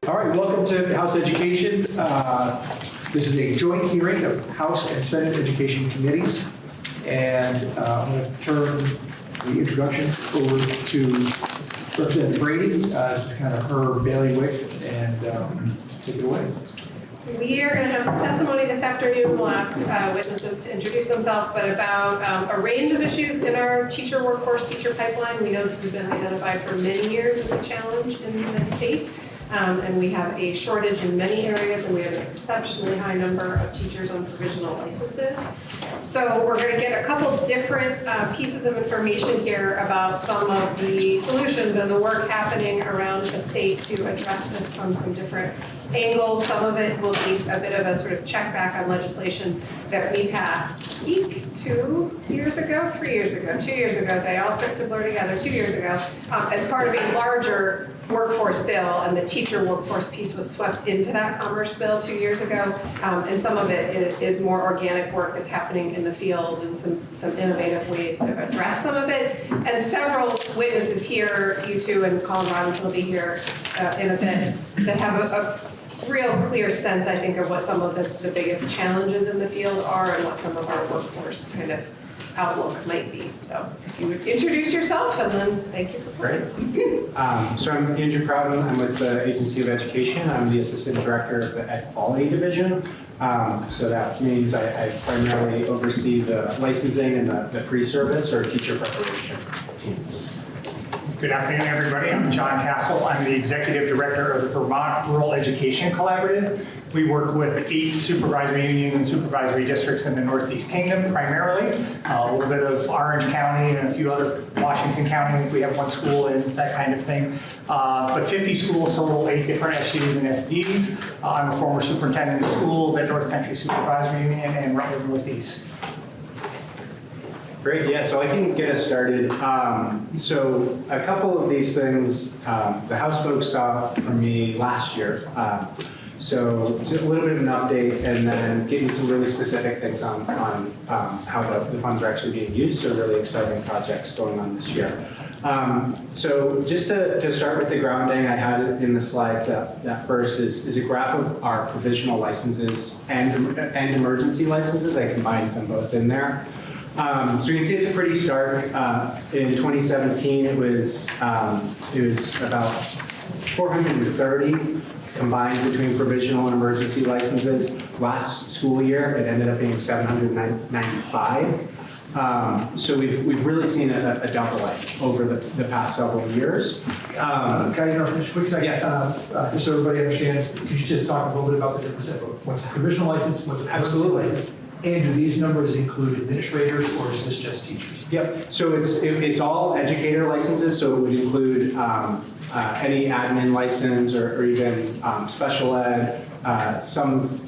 All right, welcome to House Education. This is a joint hearing of House and Senate Education Committees. And I'm going to turn the introductions over to Representative Brady. This is kind of her bailiwick, and take it away. We are going to have some testimony this afternoon. We'll ask witnesses to introduce themselves, but about a range of issues in our teacher workforce, teacher pipeline. We know this has been identified for many years as a challenge in the state. And we have a shortage in many areas, and we have an exceptionally high number of teachers on provisional licenses. So we're going to get a couple different pieces of information here about some of the solutions and the work happening around the state to address this from some different angles. Some of it will be a bit of a sort of check back on legislation that we passed 2 years ago, 3 years ago, 2 years ago. They all start to blur together 2 years ago as part of a larger workforce bill, and the teacher workforce piece was swept into that commerce bill 2 years ago. And some of it is more organic work that's happening in the field and some innovative ways to address some of it. And several witnesses here, you two and Colin Robinson will be here in a bit, that have a real clear sense, I think, of what some of the biggest challenges in the field are and what some of our workforce kind of outlook might be. So if you would introduce yourself, and then thank you for playing. So I'm Andrew Crowden. I'm with the Agency of Education. I'm the Assistant Director of the Ed Quality Division. So that means I primarily oversee the licensing and the pre-service or teacher preparation teams. Good afternoon, everybody. I'm John Castle. I'm the Executive Director of the Vermont Rural Education Collaborative. We work with 8 supervisory unions and supervisory districts in the Northeast Kingdom, primarily. A little bit of Orange County and a few other, Washington County. We have 1 school in, that kind of thing. But 50 schools total, 8 different SUs and SDs. I'm a former superintendent of schools at North Country Supervisory Union and Rutland Northeast. Great, yeah, so I can get us started. So a couple of these things the House folks saw from me last year. So just a little bit of an update, and then getting some really specific things on how the funds are actually being used. So really exciting projects going on this year. So just to start with the grounding, I had it in the slides that first is a graph of our provisional licenses and emergency licenses. I combined them both in there. So you can see it's a pretty stark. In 2017, it was about 430 combined between provisional and emergency licenses. Last school year, it ended up being 795. So we've really seen a doubling over the past several years. Can I interrupt just a quick second? Yes. Just so everybody understands, could you just talk a little bit about the difference of what's a provisional license, what's an emergency license? And do these numbers include administrators, or is this just teachers? Yep. So it's all educator licenses. So it would include any admin license or even special ed, some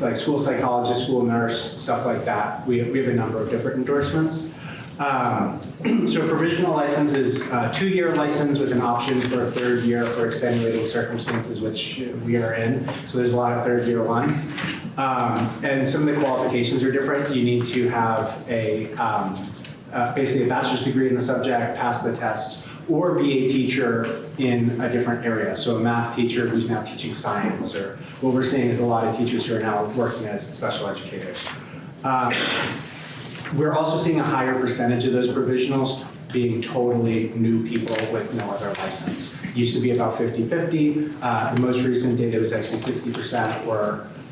like school psychologist, school nurse, stuff like that. We have a number of different endorsements. So provisional license is a 2-year license with an option for a 3rd year for extenuating circumstances, which we are in. So there's a lot of 3rd-year ones. And some of the qualifications are different. You need to have basically a bachelor's degree in the subject, pass the test, or be a teacher in a different area. So a math teacher who's now teaching science, or what we're seeing is a lot of teachers who are now working as special educators. We're also seeing a higher percentage of those provisionals being totally new people with no other license. It used to be about 50-50. The most recent data was actually 60%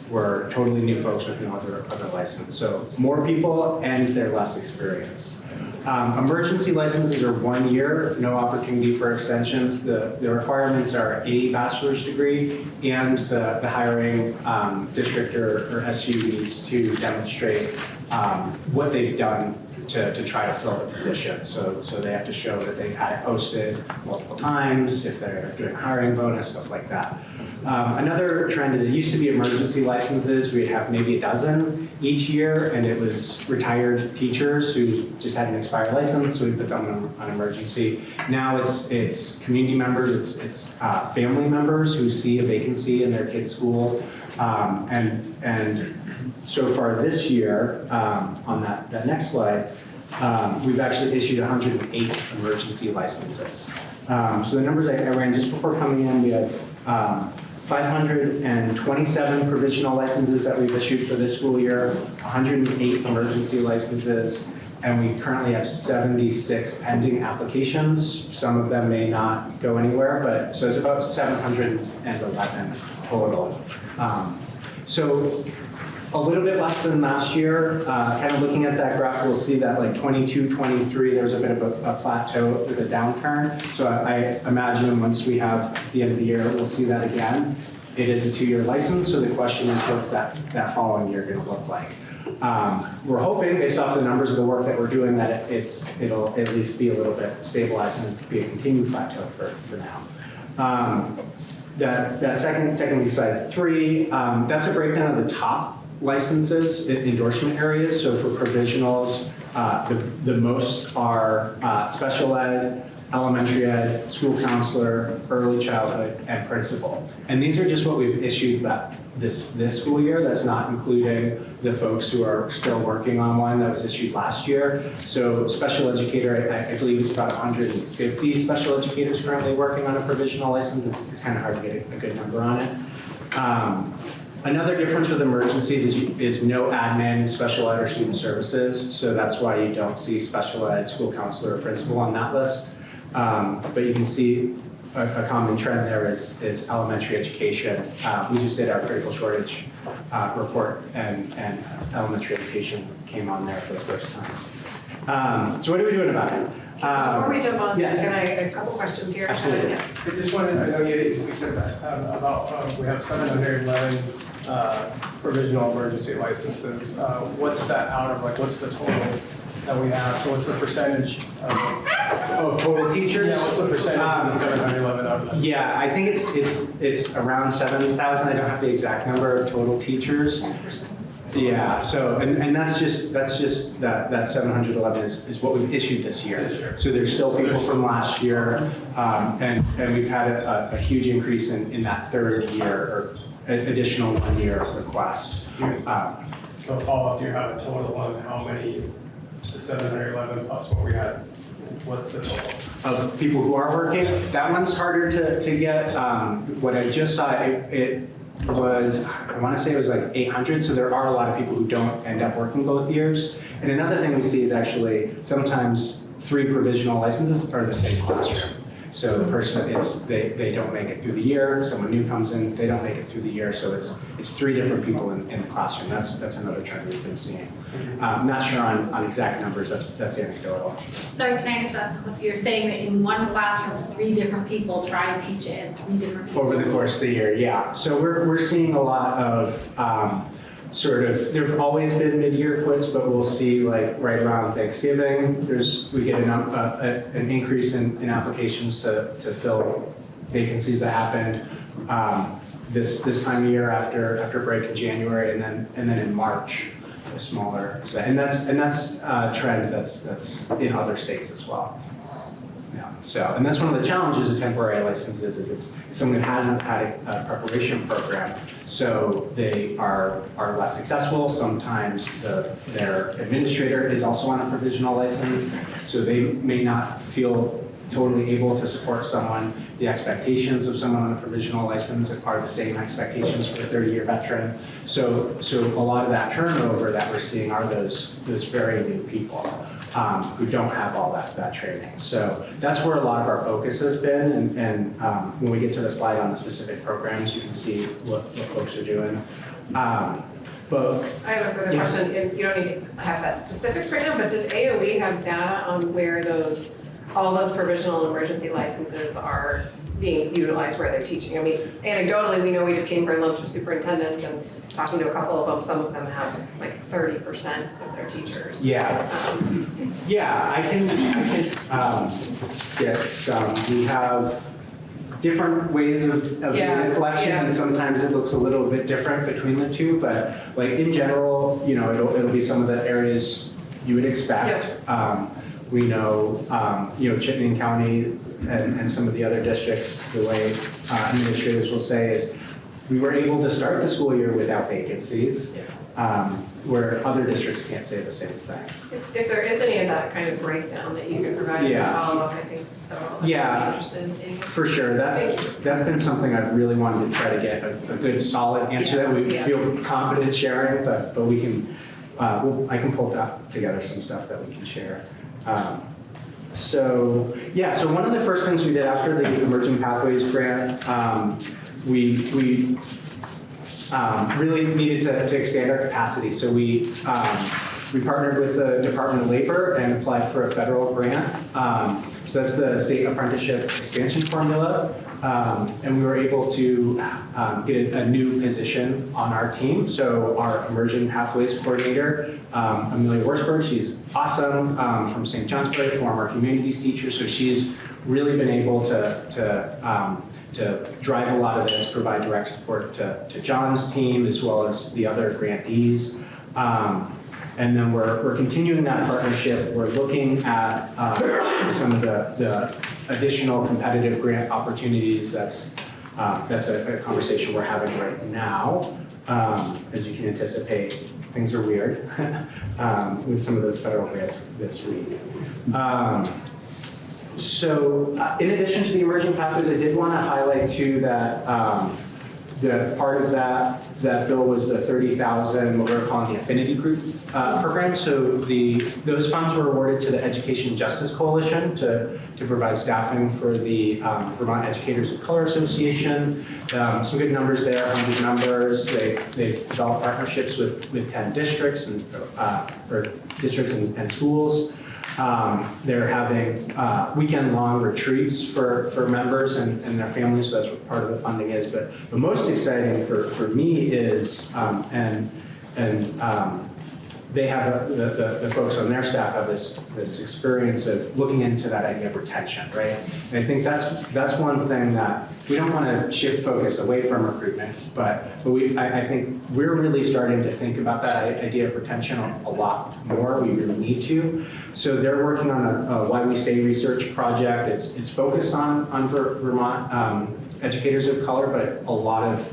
were totally new folks with no other license. So more people, and they're less experienced. Emergency licenses are 1 year, no opportunity for extensions. The requirements are a bachelor's degree, and the hiring district or SU needs to demonstrate what they've done to try to fill the position. So they have to show that they've had it posted multiple times, if they're doing a hiring bonus, stuff like that. Another trend is it used to be emergency licenses. We'd have maybe a dozen each year, and it was retired teachers who just had an expired license, so we put them on emergency. Now it's community members, it's family members who see a vacancy in their kid's school, and so far this year, on that next slide, we've actually issued 108 emergency licenses. So the numbers I ran just before coming in, we have 527 provisional licenses that we've issued for this school year, 108 emergency licenses, and we currently have 76 pending applications. Some of them may not go anywhere, but so it's about 711 total. So a little bit less than last year. Kind of looking at that graph, we'll see that like 22, 23, there's a bit of a plateau with a downturn. So I imagine once we have the end of the year, we'll see that again. It is a 2-year license, so the question is what's that following year going to look like? We're hoping, based off the numbers of the work that we're doing, that it'll at least be a little bit stabilized and be a continued plateau for now. That second, technically slide 3, that's a breakdown of the top licenses, endorsement areas. So for provisionals, the most are special ed, elementary ed, school counselor, early childhood, and principal. And these are just what we've issued this school year. That's not including the folks who are still working on one that was issued last year. So special educator, I believe it's about 150 special educators currently working on a provisional license. It's kind of hard to get a good number on it. Another difference with emergencies is no admin, special ed, or student services. So that's why you don't see special ed, school counselor, or principal on that list. But you can see a common trend there is elementary education. We just did our critical shortage report, and elementary education came on there for the first time. So what are we doing about it? Before we jump on, yes. can I a couple questions here? Absolutely. Yeah. I just wanted, I know you said that about, we have 711 provisional emergency licenses. What's that out of, like, what's the total that we have? So what's the percentage Of total teachers? Yeah, what's the percentage of the 711 out of that? Yeah, I think it's around 7,000. I don't have the exact number of total teachers. 10%. Yeah, so, and that's just that 711 is what we've issued this year. So there's still people from last year, and we've had a huge increase in that third year, or additional 1 year request. So follow-up, do you have a total on how many, the 711 plus what we had? What's the total? Of people who are working, that one's harder to get. What I just saw, it was, I want to say it was like 800, so there are a lot of people who don't end up working both years. And another thing we see is actually sometimes 3 provisional licenses are the same classroom. So the person, they don't make it through the year, someone new comes in, they don't make it through the year, so it's 3 different people in the classroom. That's another trend we've been seeing. I'm not sure on exact numbers, that's anecdotal. Sorry, can I just ask, you're saying that in one classroom, 3 different people try and teach it, and 3 different people? Over the course of the year, yeah. So we're seeing a lot of there've always been mid-year quits, but we'll see like right around Thanksgiving, we get an increase in applications to fill vacancies that happened this time of year after break in January, and then in March, a smaller set. And that's a trend that's in other states as well. Yeah. So, and that's one of the challenges of temporary licenses is it's someone who hasn't had a preparation program, so they are less successful. Sometimes their administrator is also on a provisional license, so they may not feel totally able to support someone. The expectations of someone on a provisional license are the same expectations for a 30-year veteran. So a lot of that turnover that we're seeing are those very new people who don't have all that training. So that's where a lot of our focus has been. And when we get to the slide on the specific programs, you can see what folks are doing. I have a further question, and you don't need to have that specifics right now, but does AOE have data on where all those provisional emergency licenses are being utilized where they're teaching? I mean, anecdotally, we know we just came for lunch with superintendents and talking to a couple of them, some of them have like 30% of their teachers. Yeah. I can get some. We have different ways of data collection, and sometimes it looks a little bit different between the two, but like in general, it'll be some of the areas you would expect. We know, Chittenden County and some of the other districts, the way administrators will say is we were able to start the school year without vacancies, where other districts can't say the same thing. If there is any of that kind of breakdown that you can provide as a Yeah. follow-up, I think several of us would be interested in seeing. For sure, that's been something I've really wanted to try to get a good solid answer that we Yeah. feel confident sharing, but we can, I can pull together some stuff that we can share. So one of the first things we did after the Emerging Pathways grant, we really needed to expand our capacity. So we partnered with the Department of Labor and applied for a federal grant. So that's the State Apprenticeship Expansion Formula. And we were able to get a new position on our team. So our Emerging Pathways Coordinator, Amelia Worsberg, she's awesome, from St. Johnsbury, former humanities teacher. So she's really been able to drive a lot of this, provide direct support to John's team as well as the other grantees. And then we're continuing that partnership. We're looking at some of the additional competitive grant opportunities. That's a conversation we're having right now. As you can anticipate, things are weird with some of those federal grants this week. So in addition to the Emerging Pathways, I did want to highlight too that the part of that bill was the 30,000, what we're calling the affinity group program. So those funds were awarded to the Education Justice Coalition to provide staffing for the Vermont Educators of Color Association. Some good numbers there, 100 members. They've developed partnerships with 10 districts and schools. They're having weekend-long retreats for members and their families, so that's what part of the funding is. But the most exciting for me is, they have, the folks on their staff have this experience of looking into that idea of retention, right? And I think that's one thing that we don't want to shift focus away from recruitment, but I think we're really starting to think about that idea of retention a lot more. We really need to. So they're working on a Why We Stay research project. It's focused on Vermont educators of color, but a lot of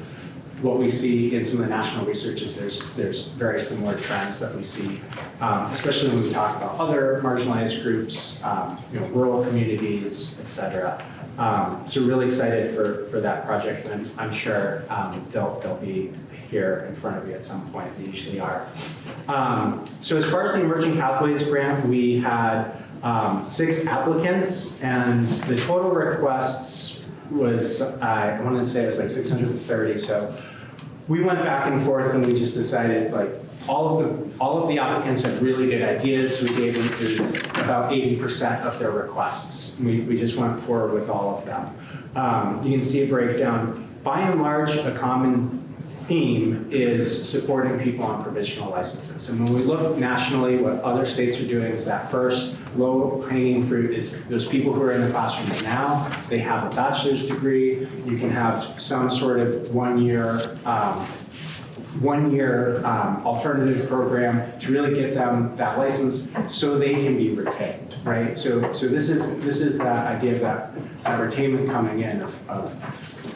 what we see in some of the national research is there's very similar trends that we see, especially when we talk about other marginalized groups, rural communities, et cetera. So really excited for that project, and I'm sure they'll be here in front of you at some point. They usually are. So as far as the Emerging Pathways grant, we had 6 applicants, and the total requests was, I wanted to say it was like 630. So we went back and forth, and we just decided like all of the applicants had really good ideas. We gave them about 80% of their requests. We just went forward with all of them. You can see a breakdown. By and large, a common theme is supporting people on provisional licenses. And when we look nationally, what other states are doing is that first low-hanging fruit is those people who are in the classrooms now. They have a bachelor's degree. You can have some sort of one-year alternative program to really get them that license so they can be retained, right? So this is that idea of that retainment coming in of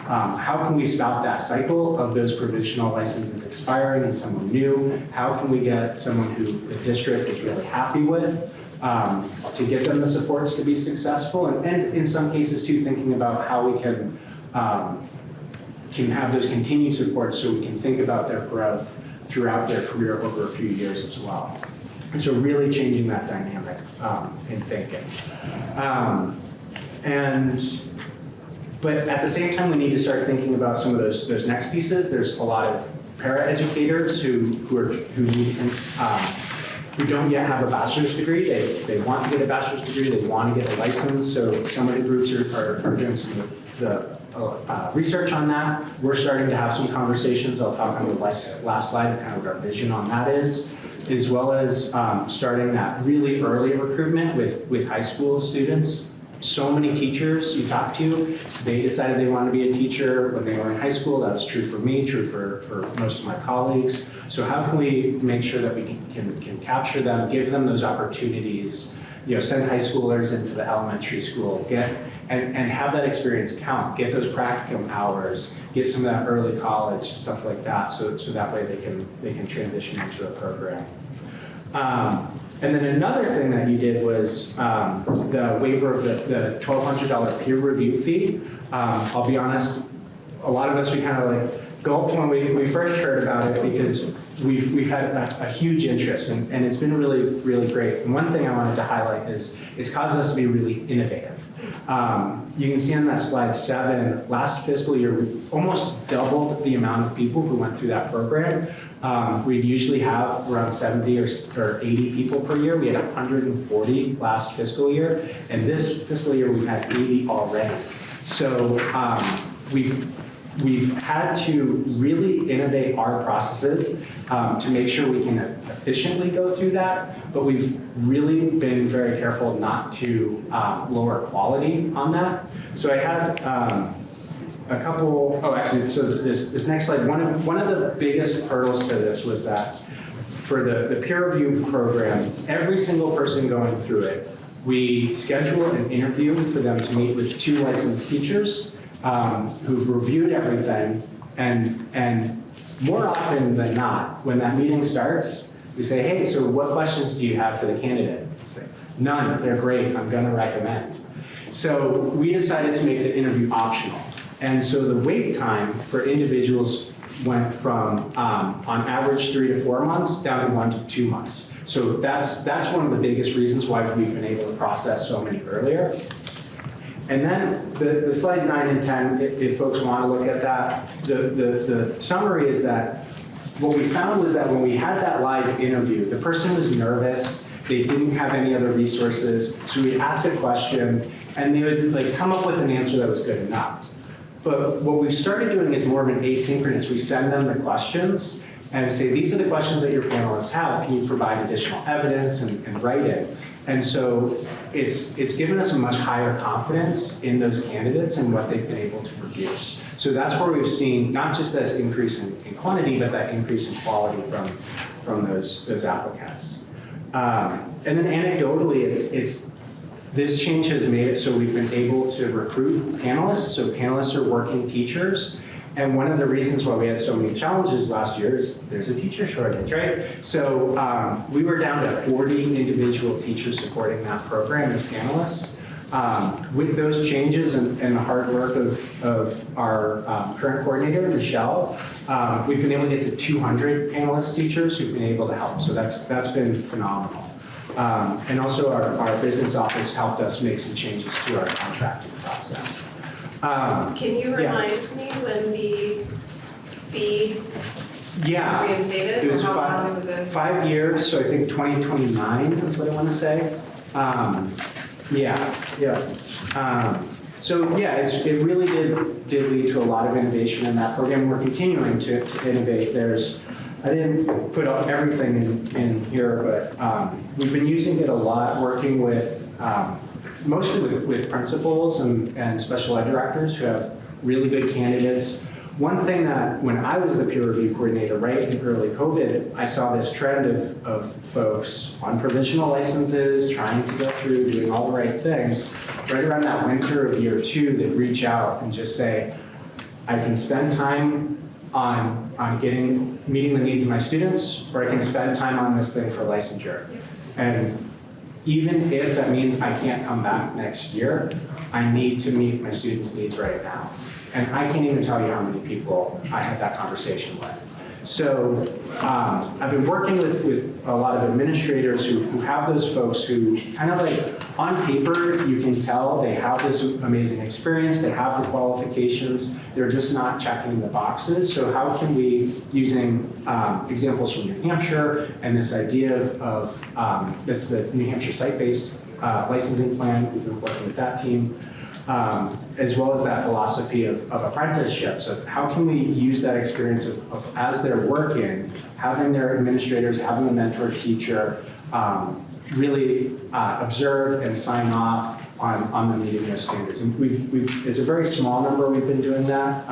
how can we stop that cycle of those provisional licenses expiring and someone new? How can we get someone who the district is really happy with to get them the supports to be successful? And in some cases too, thinking about how we can have those continued supports so we can think about their growth throughout their career over a few years as well. And so really changing that dynamic in thinking. But at the same time, we need to start thinking about some of those next pieces. There's a lot of para-educators who don't yet have a bachelor's degree. They want to get a bachelor's degree. They want to get a license. So some of the groups are doing some of the research on that. We're starting to have some conversations. I'll talk on the last slide of kind of what our vision on that is, as well as starting that really early recruitment with high school students. So many teachers you talk to, they decided they wanted to be a teacher when they were in high school. That was true for me, true for most of my colleagues. So how can we make sure that we can capture them, give them those opportunities, send high schoolers into the elementary school, get and have that experience count, get those practicum hours, get some of that early college, stuff like that, so that way they can transition into a program. And then another thing that you did was the waiver of the $1,200 peer review fee. I'll be honest, a lot of us, we kind of like gulped when we first heard about it because we've had a huge interest and it's been really, really great. And one thing I wanted to highlight is it's caused us to be really innovative. You can see on that slide 7, last fiscal year, we almost doubled the amount of people who went through that program. We'd usually have around 70 or 80 people per year. We had 140 last fiscal year, and this fiscal year we've had 80 already. So we've had to really innovate our processes to make sure we can efficiently go through that, but we've really been very careful not to lower quality on that. So I had a couple, so this next slide, one of the biggest hurdles to this was that for the peer review program, every single person going through it, we schedule an interview for them to meet with 2 licensed teachers who've reviewed everything, and more often than not, when that meeting starts, we say, hey, so what questions do you have for the candidate? Say, none, they're great, I'm gonna recommend. So we decided to make the interview optional. And so the wait time for individuals went from, on average, 3 to 4 months down to 1 to 2 months. So that's one of the biggest reasons why we've been able to process so many earlier. And then the slide 9 and 10, if folks want to look at that, the summary is that what we found was that when we had that live interview, the person was nervous, they didn't have any other resources, so we'd ask a question, and they would like come up with an answer that was good enough. But what we've started doing is more of an asynchronous. We send them the questions and say, these are the questions that your panelists have. Can you provide additional evidence and write it? And so it's given us a much higher confidence in those candidates and what they've been able to produce. So that's where we've seen not just this increase in quantity, but that increase in quality from those applicants. And then anecdotally, this change has made it so we've been able to recruit panelists. So panelists are working teachers. And one of the reasons why we had so many challenges last year is there's a teacher shortage, right? So we were down to 40 individual teachers supporting that program as panelists. With those changes and the hard work of our current coordinator, Michelle, we've been able to get to 200 panelist teachers who've been able to help. So that's been phenomenal. And also our business office helped us make some changes to our contracting process. Can you remind me when the fee was reinstated? It was or how long it was 5 years, so I think 2029 is what I want to say. It really did lead to a lot of innovation in that program. We're continuing to innovate. I didn't put up everything in here, but we've been using it a lot, working with mostly with principals and special ed directors who have really good candidates. One thing that when I was the peer review coordinator right in early COVID, I saw this trend of folks on provisional licenses, trying to go through, doing all the right things. Right around that winter of year 2, they'd reach out and just say, I can spend time on meeting the needs of my students, or I can spend time on this thing for licensure. And even if that means I can't come back next year, I need to meet my students' needs right now. And I can't even tell you how many people I had that conversation with. So I've been working with a lot of administrators who have those folks who kind of like on paper, you can tell they have this amazing experience, they have the qualifications, they're just not checking the boxes. So how can we, using examples from New Hampshire and this idea of that's the New Hampshire site-based licensing plan, we've been working with that team, as well as that philosophy of apprenticeships, of how can we use that experience of as they're working, having their administrators, having a mentor teacher, really observe and sign off on them meeting those standards. And it's a very small number we've been doing that,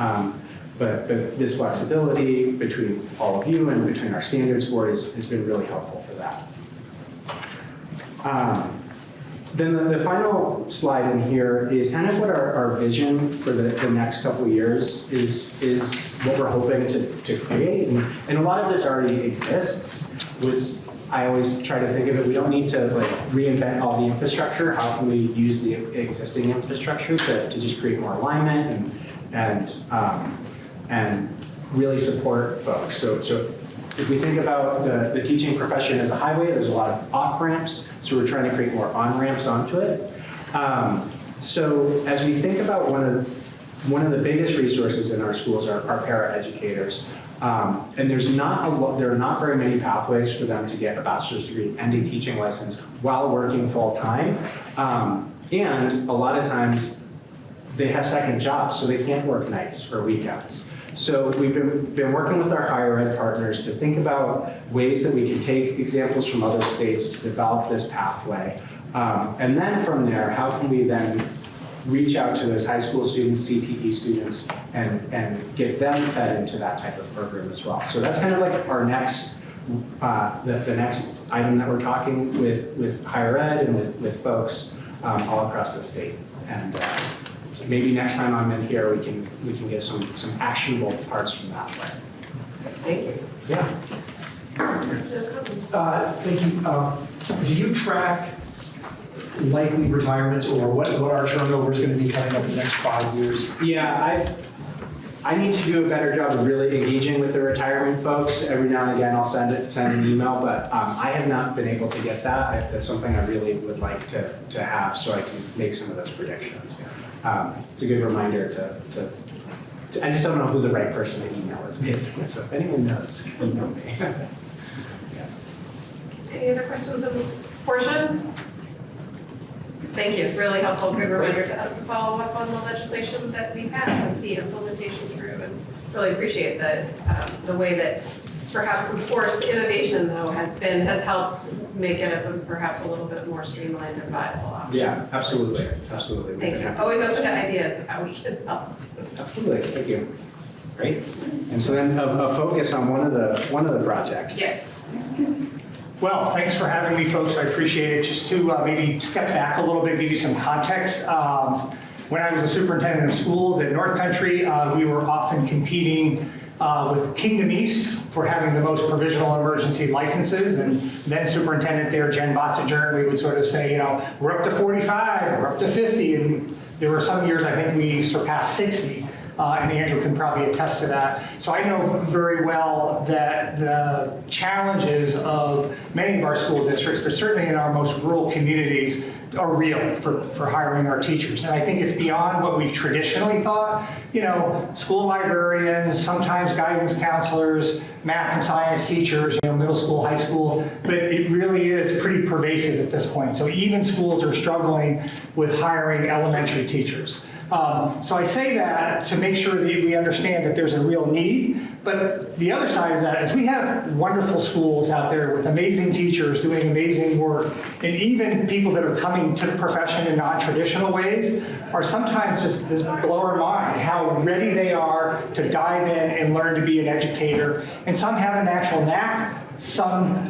but this flexibility between all of you and between our standards board has been really helpful for that. Then the final slide in here is kind of what our vision for the next couple of years is what we're hoping to create. And a lot of this already exists, which I always try to think of it, we don't need to like reinvent all the infrastructure. How can we use the existing infrastructure to just create more alignment and really support folks. So if we think about the teaching profession as a highway, there's a lot of off-ramps, so we're trying to create more on-ramps onto it. So as we think about one of the biggest resources in our schools are paraeducators. And there are not very many pathways for them to get a bachelor's degree and a teaching license while working full-time. And a lot of times they have second jobs, so they can't work nights or weekends. So we've been working with our higher ed partners to think about ways that we can take examples from other states to develop this pathway. And then from there, how can we then reach out to those high school students, CTE students, and get them fed into that type of program as well. So that's kind of like our next, the next item that we're talking with higher ed and with folks all across the state. And maybe next time I'm in here, we can get some actionable parts from that way. Thank you. Yeah. Thank you. Do you track likely retirements or what our turnover is going to be coming up in the next 5 years? Yeah, I need to do a better job of really engaging with the retirement folks. Every now and again, I'll send an email, but I have not been able to get that. That's something I really would like to have so I can make some of those predictions. It's a good reminder to I just don't know who the right person to email is, basically. So if anyone knows, email me. Yeah. Any other questions on this portion? Thank you, really helpful, good reminder to us to follow up on the legislation that we pass and see implementation through, and really appreciate the way that perhaps some forced innovation though has helped make it perhaps a little bit more streamlined and viable option. Yeah, absolutely, absolutely. Thank you, always open to ideas of how we can help. Absolutely, thank you. Great. And so then a focus on one of the projects. Yes. Well, thanks for having me, folks. I appreciate it. Just to maybe step back a little bit, give you some context. When I was a superintendent of schools at North Country, we were often competing with Kingdom East for having the most provisional emergency licenses. And then superintendent there, Jen Botzinger, we would sort of say, we're up to 45, we're up to 50. And there were some years I think we surpassed 60. And Andrew can probably attest to that. So I know very well that the challenges of many of our school districts, but certainly in our most rural communities, are real for hiring our teachers. And I think it's beyond what we've traditionally thought. School librarians, sometimes guidance counselors, math and science teachers, middle school, high school, but it really is pretty pervasive at this point. So even schools are struggling with hiring elementary teachers. So I say that to make sure that we understand that there's a real need, but the other side of that is we have wonderful schools out there with amazing teachers doing amazing work, and even people that are coming to the profession in non-traditional ways are sometimes just blow our mind how ready they are to dive in and learn to be an educator. And some have a natural knack, some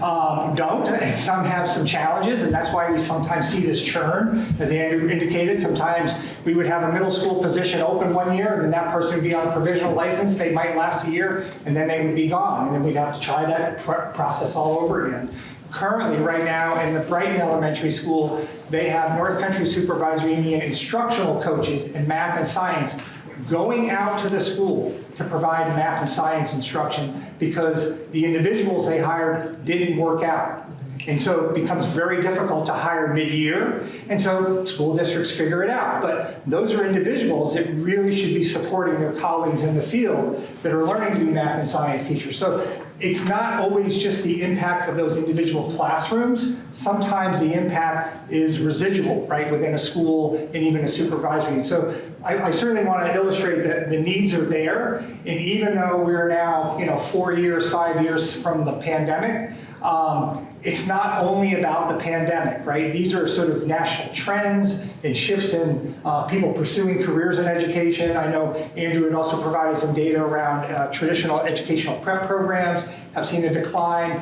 don't, and some have some challenges, and that's why we sometimes see this churn. As Andrew indicated, sometimes we would have a middle school position open one year, and then that person would be on a provisional license. They might last a year, and then they would be gone, and then we'd have to try that process all over again. Currently, right now, in the Brighton Elementary School, they have North Country Supervisory Union instructional coaches in math and science going out to the school to provide math and science instruction because the individuals they hired didn't work out. And so it becomes very difficult to hire mid-year, and so school districts figure it out. But those are individuals that really should be supporting their colleagues in the field that are learning to be math and science teachers. So it's not always just the impact of those individual classrooms. Sometimes the impact is residual, right, within a school and even a supervisory. So I certainly want to illustrate that the needs are there. And even though we're now, 4 years, 5 years from the pandemic, it's not only about the pandemic, right? These are sort of national trends and shifts in people pursuing careers in education. I know Andrew had also provided some data around traditional educational prep programs have seen a decline.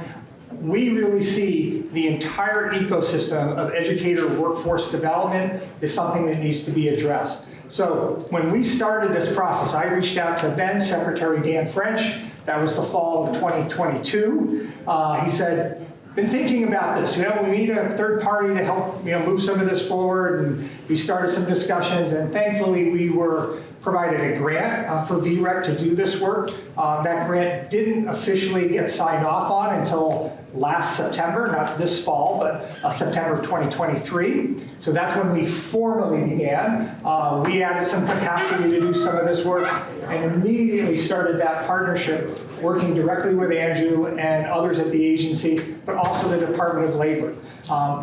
we really see the entire ecosystem of educator workforce development is something that needs to be addressed. So when we started this process, I reached out to then Secretary Dan French. That was the fall of 2022. He said, been thinking about this. We need a third party to help move some of this forward. And we started some discussions, and thankfully we were provided a grant for VREC to do this work. That grant didn't officially get signed off on until last September, not this fall, but September of 2023. So that's when we formally began. We added some capacity to do some of this work and immediately started that partnership, working directly with Andrew and others at the agency, but also the Department of Labor.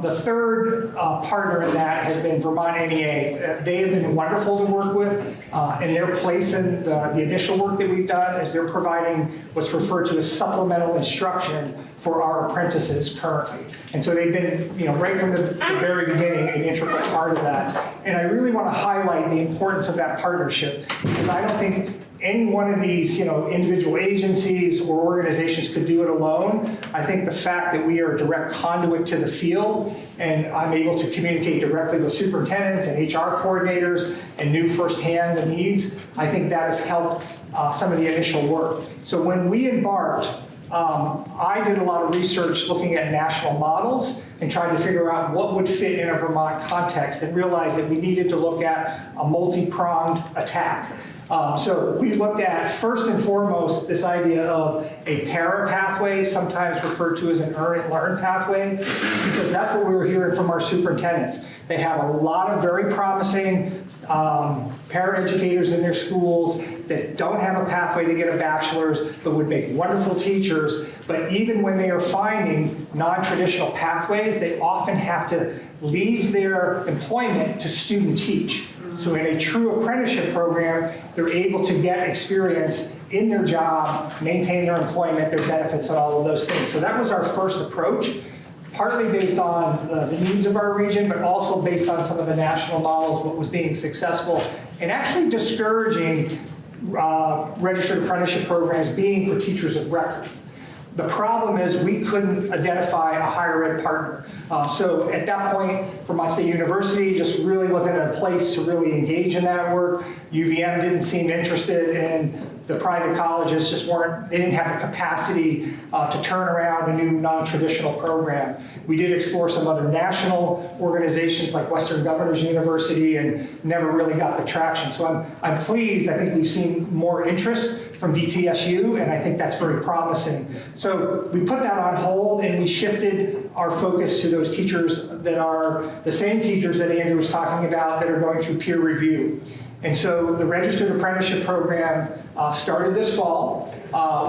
The third partner in that has been Vermont NEA. They have been wonderful to work with, and their place in the initial work that we've done is they're providing what's referred to as supplemental instruction for our apprentices currently. And so they've been, right from the very beginning, an integral part of that. And I really want to highlight the importance of that partnership, because I don't think any one of these, individual agencies or organizations could do it alone. I think the fact that we are a direct conduit to the field, and I'm able to communicate directly with superintendents and HR coordinators and knew firsthand the needs, I think that has helped some of the initial work. So when we embarked, I did a lot of research looking at national models and trying to figure out what would fit in a Vermont context, and realized that we needed to look at a multi-pronged attack. So we looked at, first and foremost, this idea of a para pathway, sometimes referred to as an earn and learn pathway, because that's what we were hearing from our superintendents. They have a lot of very promising para-educators in their schools that don't have a pathway to get a bachelor's, but would make wonderful teachers. But even when they are finding non-traditional pathways, they often have to leave their employment to student teach. So in a true apprenticeship program, they're able to get experience in their job, maintain their employment, their benefits, and all of those things. So that was our first approach, partly based on the needs of our region, but also based on some of the national models, what was being successful, and actually discouraging registered apprenticeship programs being for teachers of record. The problem is we couldn't identify a higher ed partner. So at that point, Vermont State University just really wasn't in a place to really engage in that work. UVM didn't seem interested, and the private colleges just they didn't have the capacity to turn around a new non-traditional program. We did explore some other national organizations like Western Governors University and never really got the traction. So I'm pleased. I think we've seen more interest from VTSU, and I think that's very promising. So we put that on hold, and we shifted our focus to those teachers that are the same teachers that Andrew was talking about that are going through peer review. And so the Registered Apprenticeship Program started this fall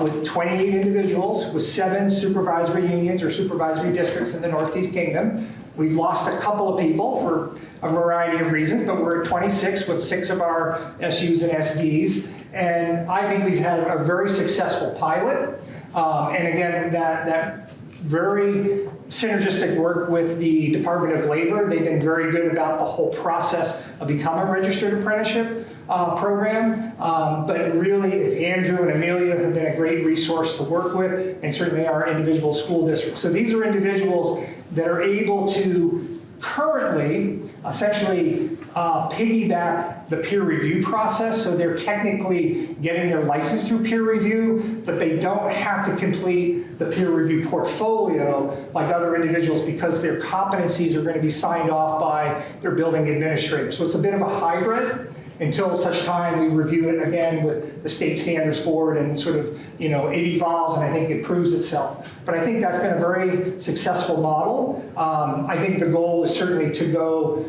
with 28 individuals with 7 supervisory unions or supervisory districts in the Northeast Kingdom. We've lost a couple of people for a variety of reasons, but we're at 26 with 6 of our SUs and SDs. And I think we've had a very successful pilot. And again, that very synergistic work with the Department of Labor. They've been very good about the whole process of becoming a registered apprenticeship program. But really, it's Andrew and Amelia have been a great resource to work with, and certainly our individual school districts. So these are individuals that are able to currently essentially piggyback the peer review process. So they're technically getting their license through peer review, but they don't have to complete the peer review portfolio like other individuals, because their competencies are going to be signed off by their building administrator. So it's a bit of a hybrid until such time we review it again with the state standards board, and sort of, it evolves and I think it proves itself. But I think that's been a very successful model. I think the goal is certainly to go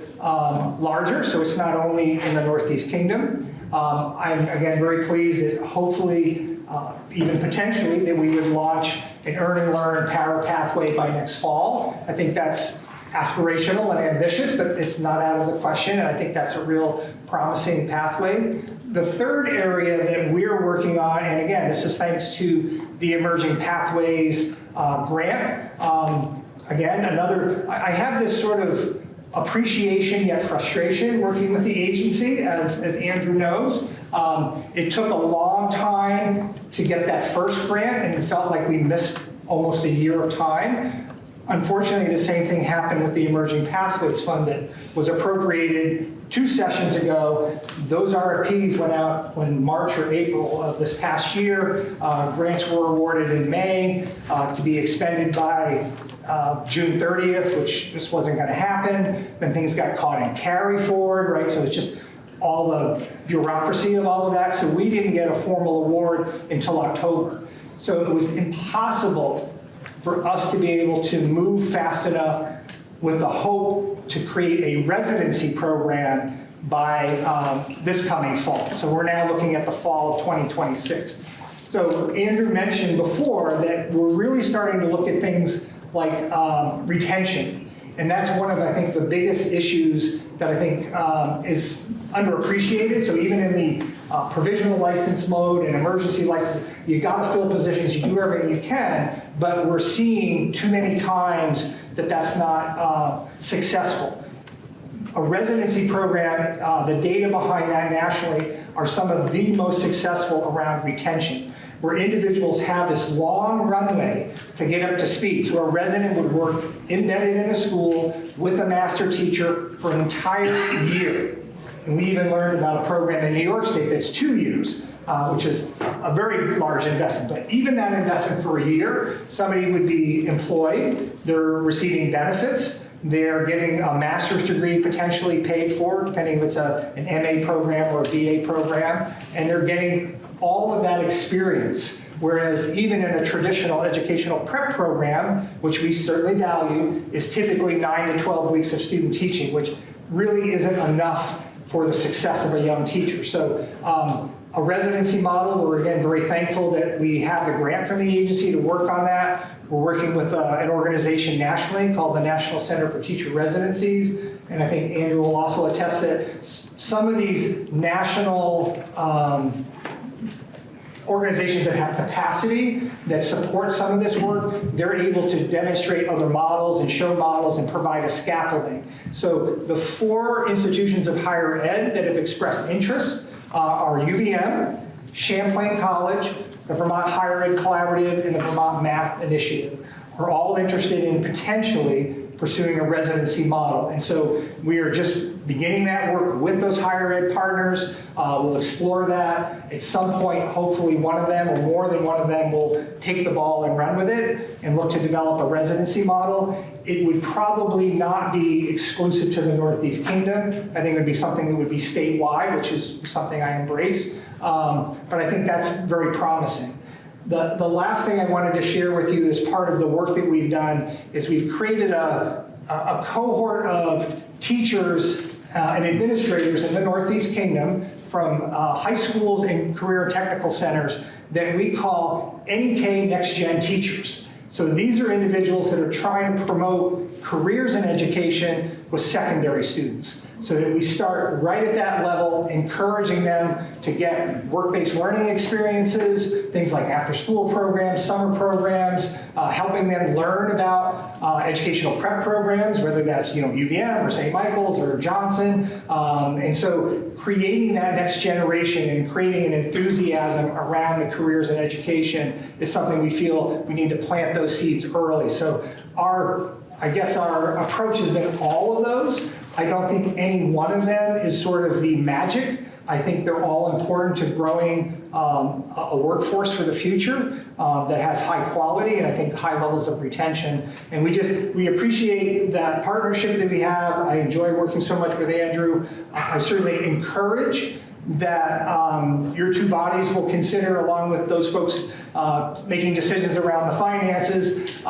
larger, so it's not only in the Northeast Kingdom. I'm again very pleased that hopefully, even potentially, that we would launch an earn and learn para pathway by next fall. I think that's aspirational and ambitious, but it's not out of the question, and I think that's a real promising pathway. The third area that we're working on, and again, this is thanks to the Emerging Pathways grant. Again, I have this sort of appreciation yet frustration working with the agency, as Andrew knows. It took a long time to get that first grant, and it felt like we missed almost a year of time. Unfortunately, the same thing happened with the Emerging Pathways Fund that was appropriated 2 sessions ago. Those RFPs went out in March or April of this past year. Grants were awarded in May to be expended by June 30th, which just wasn't going to happen. Then things got caught in carry forward, right? So it's just all the bureaucracy of all of that. So we didn't get a formal award until October. So it was impossible for us to be able to move fast enough with the hope to create a residency program by this coming fall. So we're now looking at the fall of 2026. So Andrew mentioned before that we're really starting to look at things like retention. And that's one of, I think, the biggest issues that I think is underappreciated. So even in the provisional license mode and emergency license, you got to fill positions, you do everything you can, but we're seeing too many times that that's not successful. A residency program, the data behind that nationally are some of the most successful around retention, where individuals have this long runway to get up to speed. So a resident would work embedded in a school with a master teacher for an entire year. And we even learned about a program in New York State that's 2 years, which is a very large investment. But even that investment for a year, somebody would be employed, they're receiving benefits, they're getting a master's degree potentially paid for, depending if it's an MA program or a BA program, and they're getting all of that experience. Whereas even in a traditional educational prep program, which we certainly value, is typically 9 to 12 weeks of student teaching, which really isn't enough for the success of a young teacher. So a residency model, we're again very thankful that we have the grant from the agency to work on that. We're working with an organization nationally called the National Center for Teacher Residencies. And I think Andrew will also attest that some of these national organizations that have capacity that support some of this work, they're able to demonstrate other models and show models and provide a scaffolding. So the 4 institutions of higher ed that have expressed interest are UVM, Champlain College, the Vermont Higher Ed Collaborative, and the Vermont Math Initiative are all interested in potentially pursuing a residency model. And so we are just beginning that work with those higher ed partners. We'll explore that. At some point, hopefully one of them or more than one of them will take the ball and run with it and look to develop a residency model. It would probably not be exclusive to the Northeast Kingdom. I think it would be something that would be statewide, which is something I embrace. But I think that's very promising. The last thing I wanted to share with you as part of the work that we've done is we've created a cohort of teachers and administrators in the Northeast Kingdom from high schools and career and technical centers that we call NEK Next Gen Teachers. So these are individuals that are trying to promote careers in education with secondary students, so that we start right at that level, encouraging them to get work-based learning experiences, things like after-school programs, summer programs, helping them learn about educational prep programs, whether that's UVM or St. Michael's or Johnson, and so creating that next generation and creating an enthusiasm around the careers in education is something we feel we need to plant those seeds early. So our approach has been all of those. I don't think any one of them is sort of the magic. I think they're all important to growing a workforce for the future that has high quality and I think high levels of retention. And we appreciate that partnership that we have. I enjoy working so much with Andrew. I certainly encourage that your 2 bodies will consider, along with those folks making decisions around the finances,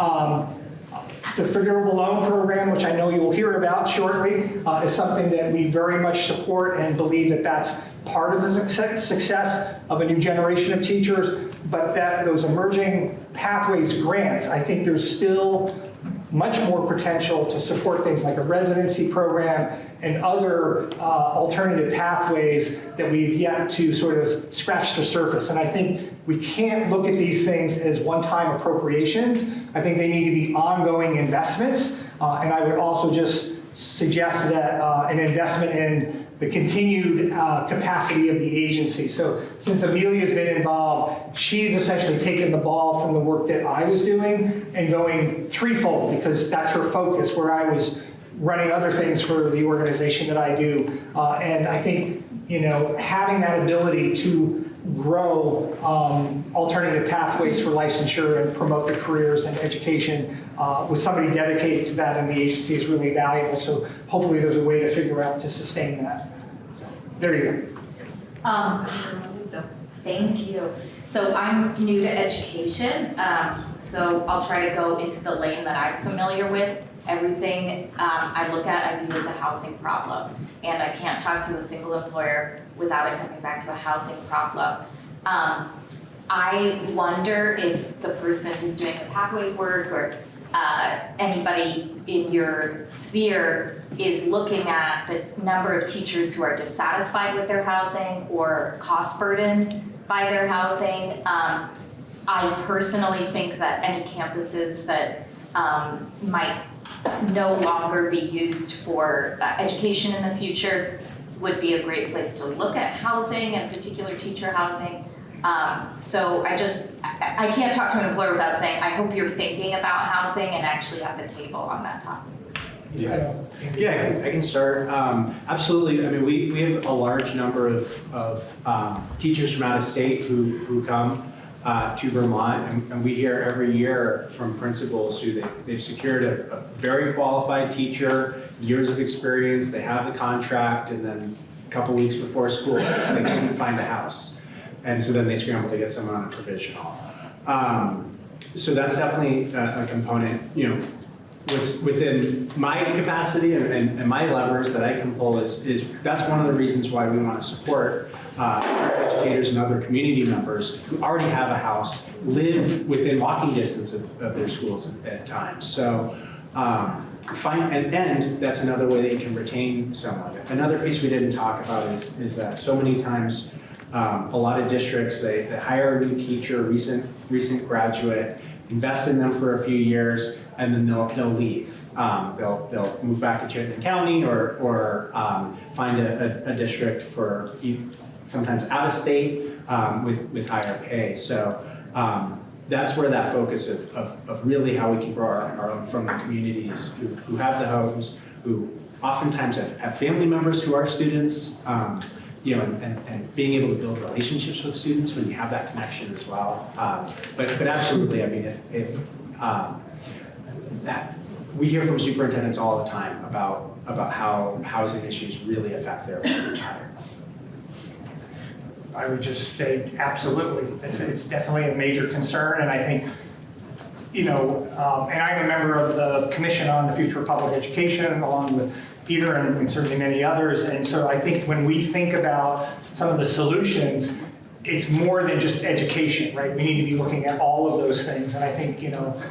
the forgivable loan program, which I know you will hear about shortly, is something that we very much support and believe that that's part of the success of a new generation of teachers. But that those emerging pathways grants, I think there's still much more potential to support things like a residency program and other alternative pathways that we've yet to sort of scratch the surface. And I think we can't look at these things as one-time appropriations. I think they need to be ongoing investments. And I would also just suggest that an investment in the continued capacity of the agency. So since Amelia's been involved, she's essentially taken the ball from the work that I was doing and going threefold, because that's her focus, where I was running other things for the organization that I do. And I think, having that ability to grow alternative pathways for licensure and promote the careers and education with somebody dedicated to that in the agency is really valuable. So hopefully there's a way to figure out to sustain that. There you go. Thank you. So I'm new to education, so I'll try to go into the lane that I'm familiar with. Everything I look at, I view as a housing problem, and I can't talk to a single employer without it coming back to a housing problem. I wonder if the person who's doing the pathways work or anybody in your sphere is looking at the number of teachers who are dissatisfied with their housing or cost burdened by their housing. I personally think that any campuses that might no longer be used for education in the future would be a great place to look at housing and particular teacher housing. So I can't talk to an employer without saying, I hope you're thinking about housing and actually at the table on that topic. Yeah, I can start. Absolutely. I mean, we have a large number of teachers from out of state who come to Vermont, and we hear every year from principals who they've secured a very qualified teacher, years of experience, they have the contract, and then a couple weeks before school, they couldn't find a house. And so then they scramble to get someone on a provisional. So that's definitely a component. What's within my capacity and my levers that I can pull is that's one of the reasons why we want to support our educators and other community members who already have a house, live within walking distance of their schools at times. So and that's another way that you can retain someone. Another piece we didn't talk about is that so many times a lot of districts, they hire a new teacher, recent graduate, invest in them for a few years, and then they'll leave. They'll move back to Chittenden County or find a district for sometimes out of state with higher pay. So that's where that focus of really how we can grow our own from the communities who have the homes, who oftentimes have family members who are students, and being able to build relationships with students when you have that connection as well. But absolutely, I mean, if that we hear from superintendents all the time about how housing issues really affect their retire. I would just say absolutely. It's definitely a major concern, and I think, and I'm a member of the Commission on the Future of Public Education, along with Peter and certainly many others. And so I think when we think about some of the solutions, it's more than just education, right? We need to be looking at all of those things. And I think,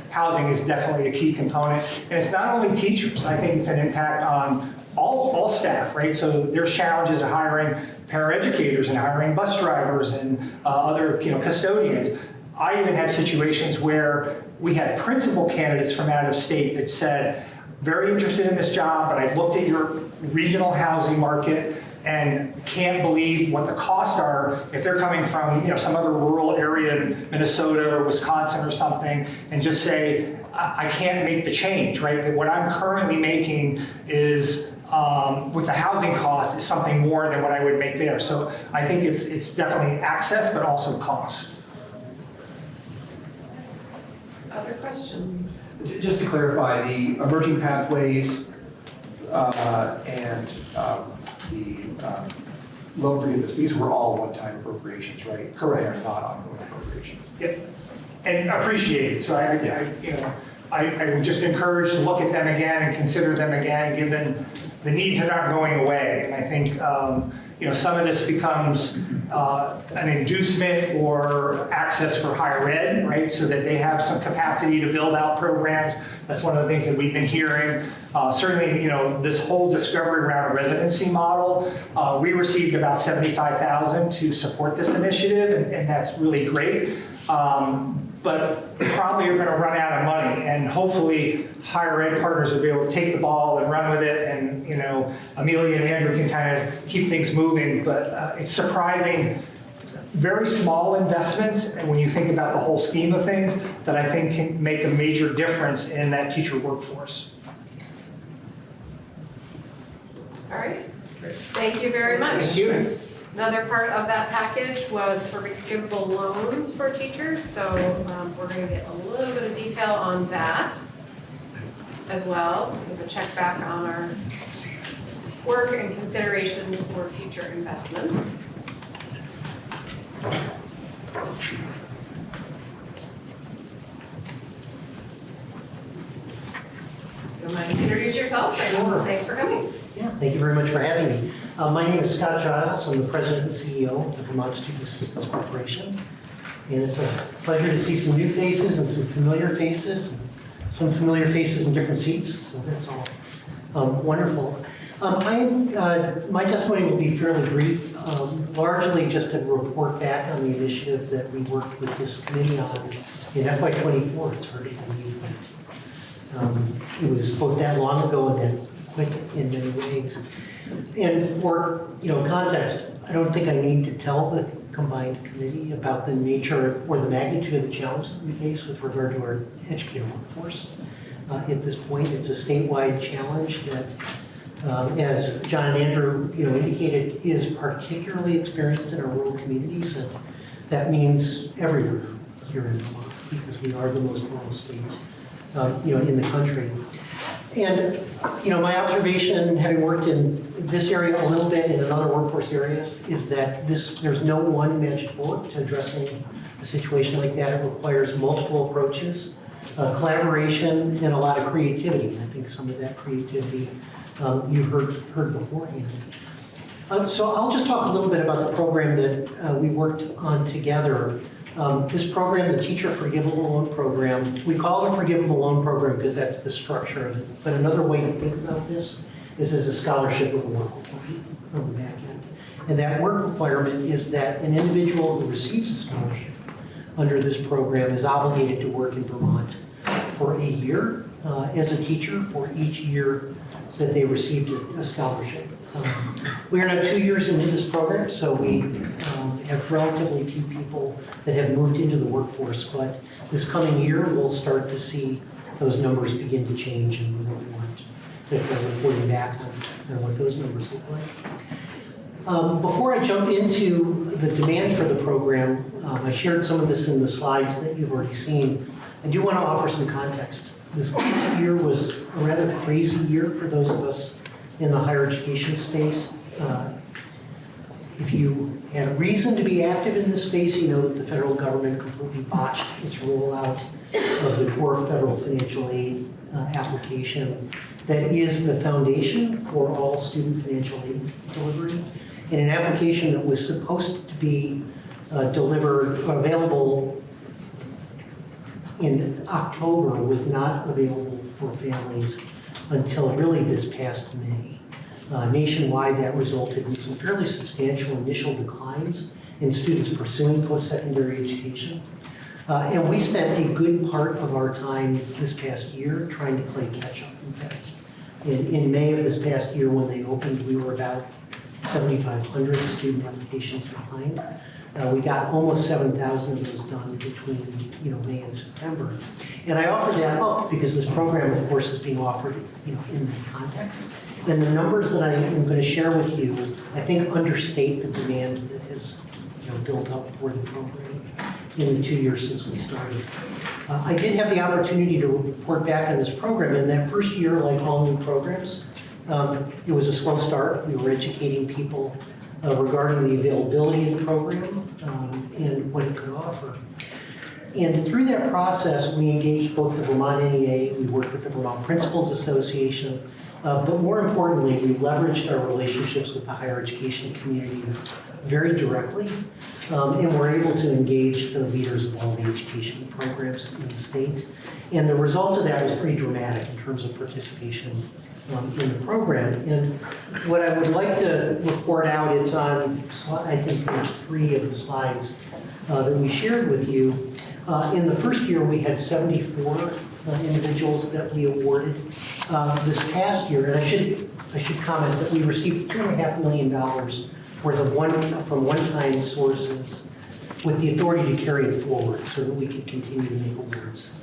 housing is definitely a key component. And it's not only teachers. I think it's an impact on all staff, right? So there's challenges of hiring paraeducators and hiring bus drivers and other, custodians. I even had situations where we had principal candidates from out of state that said, very interested in this job, but I looked at your regional housing market and can't believe what the costs are if they're coming from some other rural area in Minnesota or Wisconsin or something, and just say, I can't make the change, right? That what I'm currently making is, with the housing cost, is something more than what I would make there. So I think it's definitely access, but also cost. Other questions? Just to clarify, the emerging pathways and the loan forgiveness, these were all one-time appropriations, right? Correct. They are not ongoing appropriations. Yep, and appreciated. So I would just encourage to look at them again and consider them again, given the needs that aren't going away. And I think some of this becomes an inducement or access for higher ed, right? So that they have some capacity to build out programs. That's one of the things that we've been hearing. Certainly, this whole discovery around a residency model, we received about $75,000 to support this initiative, and that's really great. but probably are going to run out of money. And hopefully higher ed partners will be able to take the ball and run with it. And, Amelia and Andrew can kind of keep things moving. But it's surprising, very small investments. And when you think about the whole scheme of things, that I think can make a major difference in that teacher workforce. All right, thank you very much. Thank you. Another part of that package was forgivable loans for teachers, so we're going to get a little bit of detail on that as well. Give a check back on our work and considerations for future investments. You mind to introduce yourself? Sure. Thanks for coming. Yeah, thank you very much for having me. My name is Scott Giles. I'm the president and CEO of the Vermont Student Assistance Corporation. And it's a pleasure to see some new faces and some familiar faces in different seats, so that's all wonderful. My testimony will be fairly brief, largely just to report back on the initiative that we worked with this committee on in FY24. It's hard to believe that it was both that long ago and that quick in many ways. And for context, I don't think I need to tell the combined committee about the nature or the magnitude of the challenge that we face with regard to our educator workforce. At this point, it's a statewide challenge that, as John and Andrew indicated, is particularly experienced in our rural communities, and that means everywhere here in Vermont, because we are the most rural state in the country. And my observation, having worked in this area a little bit and in other workforce areas, is that there's no one magic bullet to addressing a situation like that. It requires multiple approaches, collaboration, and a lot of creativity. And I think some of that creativity you heard beforehand. So I'll just talk a little bit about the program that we worked on together. This program, the Teacher Forgivable Loan Program, we call it a Forgivable Loan Program because that's the structure of it. But another way to think about this is as a scholarship with a work requirement on the back end. And that work requirement is that an individual who receives a scholarship under this program is obligated to work in Vermont for a year as a teacher for each year that they received a scholarship. We are now 2 years into this program, so we have relatively few people that have moved into the workforce, but this coming year we'll start to see those numbers begin to change, and we look forward to reporting back on what those numbers look like. Before I jump into the demand for the program, I shared some of this in the slides that you've already seen. I do want to offer some context. This year was a rather crazy year for those of us in the higher education space. If you had a reason to be active in this space, you know that the federal government completely botched its rollout of the core federal financial aid application that is the foundation for all student financial aid delivery. And an application that was supposed to be available in October was not available for families until really this past May. Nationwide, that resulted in some fairly substantial initial declines in students pursuing post-secondary education. And we spent a good part of our time this past year trying to play catch-up. In fact, in May of this past year when they opened, we were about 7,500 student applications behind. We got almost 7,000 of those done between May and September. And I offer that up because this program, of course, is being offered in that context. And the numbers that I am going to share with you, I think, understate the demand that has built up for the program in the 2 years since we started. I did have the opportunity to report back on this program. In that first year, like all new programs, it was a slow start. We were educating people regarding the availability of the program and what it could offer. And through that process, we engaged both the Vermont NEA, we worked with the Vermont Principals Association, but more importantly, we leveraged our relationships with the higher education community very directly, and we're able to engage the leaders of all the education programs in the state. And the result of that was pretty dramatic in terms of participation in the program. And what I would like to report out, it's on, I think, page 3 of the slides that we shared with you. In the first year, we had 74 individuals that we awarded. This past year, and I should comment that we received $2.5 million worth of from one-time sources with the authority to carry it forward so that we could continue to make awards.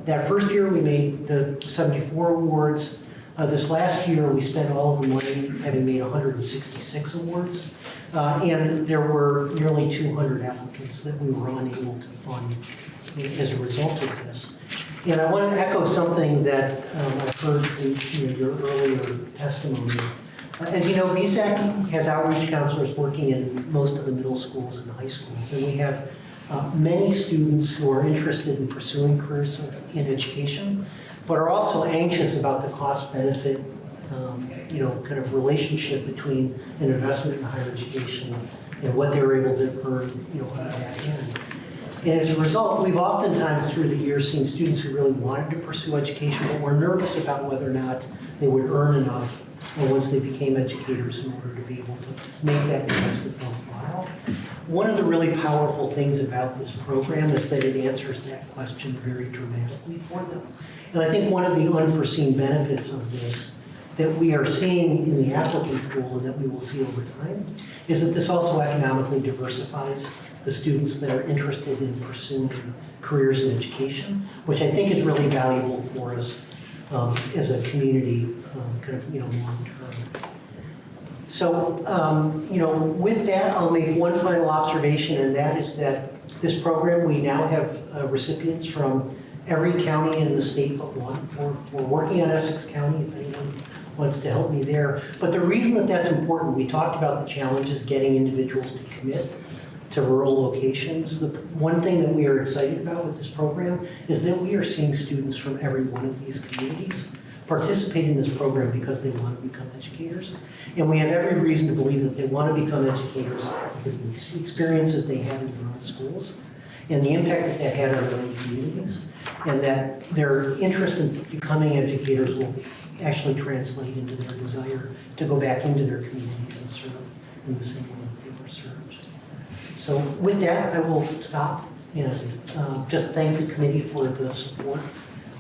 That first year, we made the 74 awards. This last year, we spent all of the money, having made 166 awards. And there were nearly 200 applicants that we were unable to fund as a result of this. And I want to echo something that I heard from your earlier testimony. As you know, VSAC has outreach counselors working in most of the middle schools and high schools, and we have many students who are interested in pursuing careers in education, but are also anxious about the cost-benefit, kind of relationship between an investment in higher education and what they were able to earn, on the back end. And as a result, we've oftentimes through the years seen students who really wanted to pursue education, but were nervous about whether or not they would earn enough once they became educators in order to be able to make that investment worthwhile. One of the really powerful things about this program is that it answers that question very dramatically for them. And I think one of the unforeseen benefits of this that we are seeing in the applicant pool and that we will see over time is that this also economically diversifies the students that are interested in pursuing careers in education, which I think is really valuable for us as a community, long term. So, with that, I'll make one final observation, and that is that this program, we now have recipients from every county in the state but one. We're working on Essex County, if anyone wants to help me there. But the reason that that's important, we talked about the challenges getting individuals to commit to rural locations. The one thing that we are excited about with this program is that we are seeing students from every one of these communities participate in this program because they want to become educators. And we have every reason to believe that they want to become educators because of the experiences they had in their own schools and the impact that that had on their own communities, and that their interest in becoming educators will actually translate into their desire to go back into their communities and serve in the same way that they were served. So with that, I will stop and just thank the committee for the support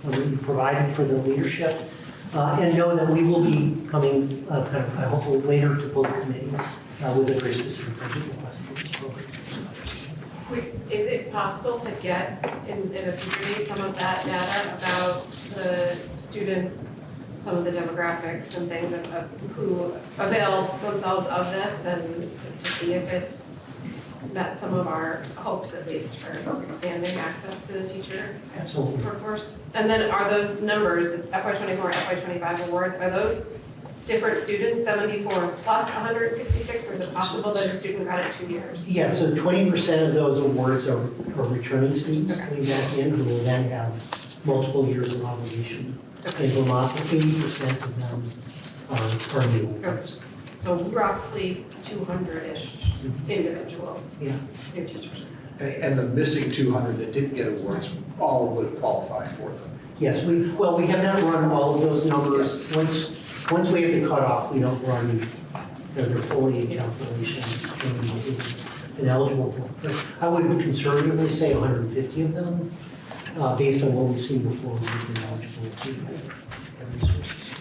that you provided for the leadership, and know that we will be coming hopefully later to both committees with a very specific budget request for this program. Is it possible to get in a future meeting some of that data about the students, some of the demographics and things of who avail themselves of this, and to see if it met some of our hopes, at least, for expanding access to the teacher Absolutely. workforce? And then are those numbers, the FY24, FY25 awards, are those different students, 74 plus 166, or is it possible that a student got it 2 years? Yeah, so 20% of those awards are returning students coming back in who will then have multiple years of obligation. In Vermont, 80% of them are new awards. So roughly 200-ish individual new teachers. And the missing 200 that didn't get awards all would qualify for them. Yes, we have not run all of those numbers. Once we have the cutoff, we don't run their full age calculation and eligible. I would conservatively say 150 of them, based on what we've seen before, would be eligible to have resources.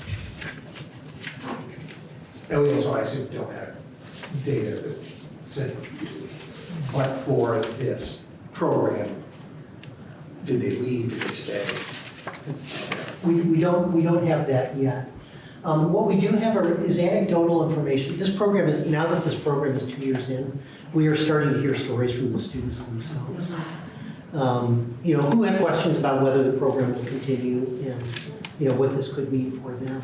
And we also, I assume, don't have data that says, but for this program, did they leave, did they stay? We don't have that yet. What we do have is anecdotal information. This program is, now that this program is 2 years in, we are starting to hear stories from the students themselves. Who have questions about whether the program will continue and, what this could mean for them.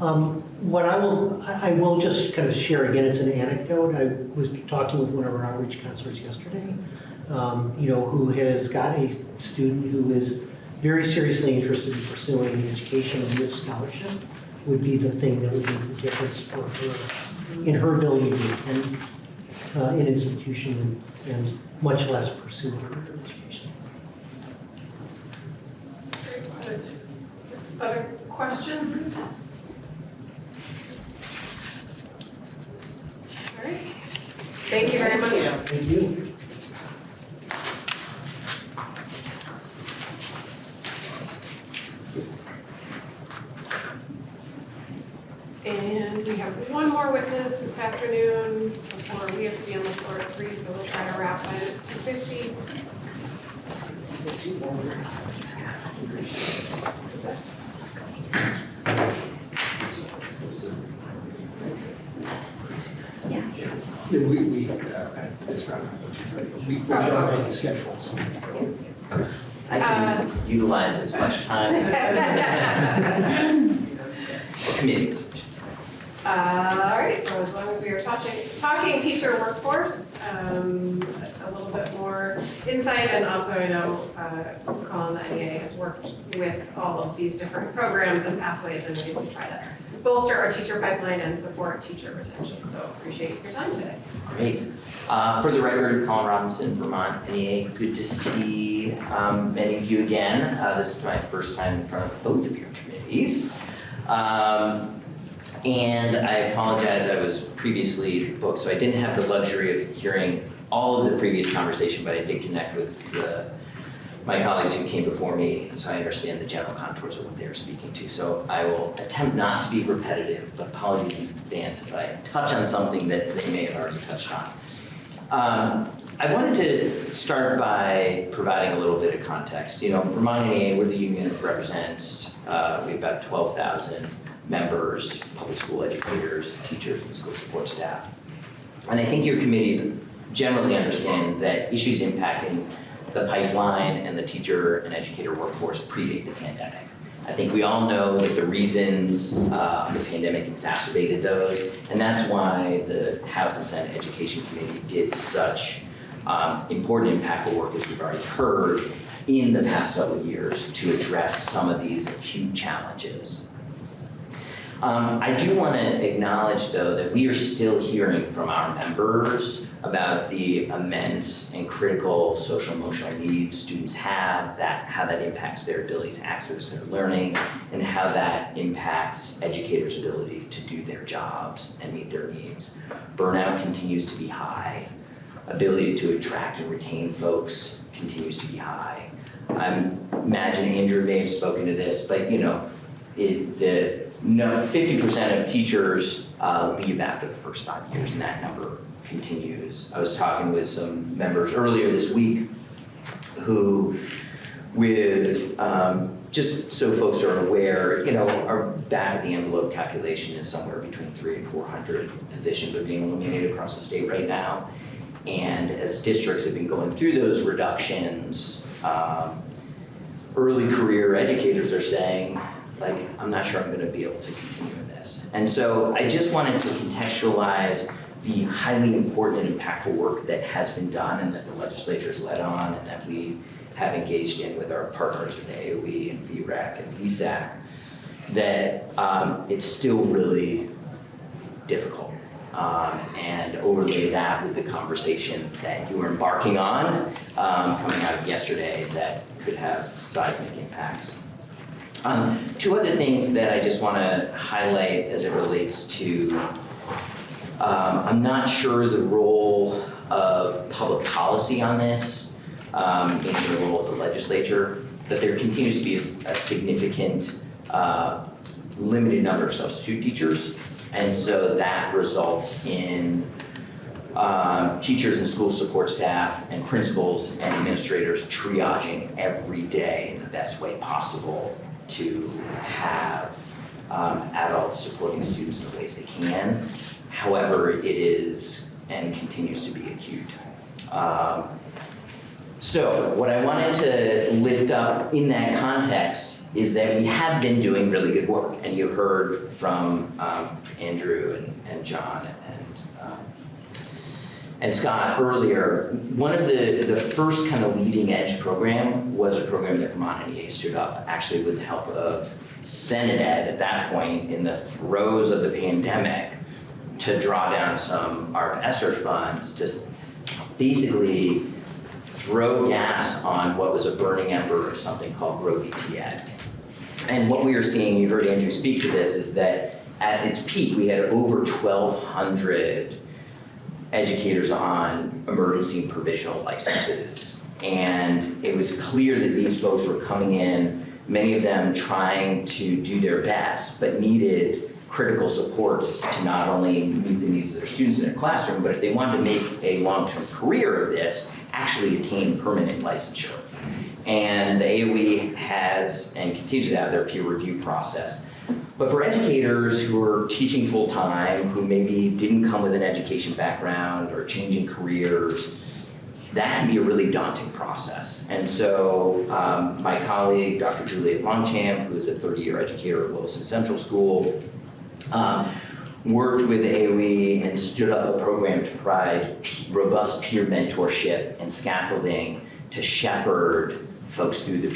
I will just kind of share, again, it's an anecdote. I was talking with one of our outreach counselors yesterday, who has got a student who is very seriously interested in pursuing education, and this scholarship would be the thing that would make the difference for her in her ability to attend an institution and much less pursue a career in education. Other questions? All right. Thank you very much. Thank you. And we have one more witness this afternoon before we have to be on the floor at 3, so we'll try to wrap by 2:50. We don't make schedules. I can utilize as much time as committees. All right, so as long as we are talking teacher workforce, a little bit more insight, and also I know Colin, the NEA, has worked with all of these different programs and pathways and ways to try to bolster our teacher pipeline and support teacher retention. So appreciate your time today. Great. For the record, Colin Robinson, Vermont NEA. Good to see many of you again. This is my first time in front of both of your committees. And I apologize, I was previously booked, so I didn't have the luxury of hearing all of the previous conversation, but I did connect with my colleagues who came before me, so I understand the general contours of what they were speaking to. So I will attempt not to be repetitive, but apologies in advance if I touch on something that they may have already touched on. I wanted to start by providing a little bit of context. You know, Vermont NEA, we're the union that represents, we have about 12,000 members, public school educators, teachers, and school support staff. And I think your committees generally understand that issues impacting the pipeline and the teacher and educator workforce predate the pandemic. I think we all know that the reasons the pandemic exacerbated those, and that's why the House and Senate Education Committee did such important, impactful work, as we've already heard, in the past several years to address some of these acute challenges. I do want to acknowledge, though, that we are still hearing from our members about the immense and critical social emotional needs students have, how that impacts their ability to access their learning, and how that impacts educators' ability to do their jobs and meet their needs. Burnout continues to be high. Ability to attract and retain folks continues to be high. I imagine Andrew may have spoken to this, but you know, 50% of teachers leave after the first 5 years, and that number continues. I was talking with some members earlier this week who, with just so folks are aware, you know, our back of the envelope calculation is somewhere between 300 and 400 positions are being eliminated across the state right now. And as districts have been going through those reductions, early career educators are saying, like, I'm not sure I'm going to be able to continue in this. And so I just wanted to contextualize the highly important and impactful work that has been done and that the legislature's led on and that we have engaged in with our partners at the AOE and VREC and VSAC, that it's still really difficult. And overlay that with the conversation that you were embarking on coming out of yesterday that could have seismic impacts. Two other things that I just want to highlight as it relates to, I'm not sure the role of public policy on this, maybe the role of the legislature, but there continues to be a significant limited number of substitute teachers. And so that results in teachers and school support staff and principals and administrators triaging every day in the best way possible to have adults supporting students in the ways they can. However, it is and continues to be acute. So what I wanted to lift up in that context is that we have been doing really good work. And you heard from Andrew and John and Scott earlier. One of the first kind of leading edge program was a program that Vermont NEA stood up, actually with the help of Senate Ed at that point in the throes of the pandemic, to draw down some ARP ESSER funds to basically throw gas on what was a burning ember of something called Grow VT Ed. And what we are seeing, you heard Andrew speak to this, is that at its peak, we had over 1,200 educators on emergency and provisional licenses. And it was clear that these folks were coming in, many of them trying to do their best, but needed critical supports to not only meet the needs of their students in their classroom, but if they wanted to make a long-term career of this, actually attain permanent licensure. And the AOE has and continues to have their peer review process. But for educators who are teaching full-time, who maybe didn't come with an education background or changing careers, that can be a really daunting process. And so my colleague, Dr. Juliet Longchamp, who is a 30-year educator at Wilson Central School, worked with AOE and stood up a program to provide robust peer mentorship and scaffolding to shepherd folks through the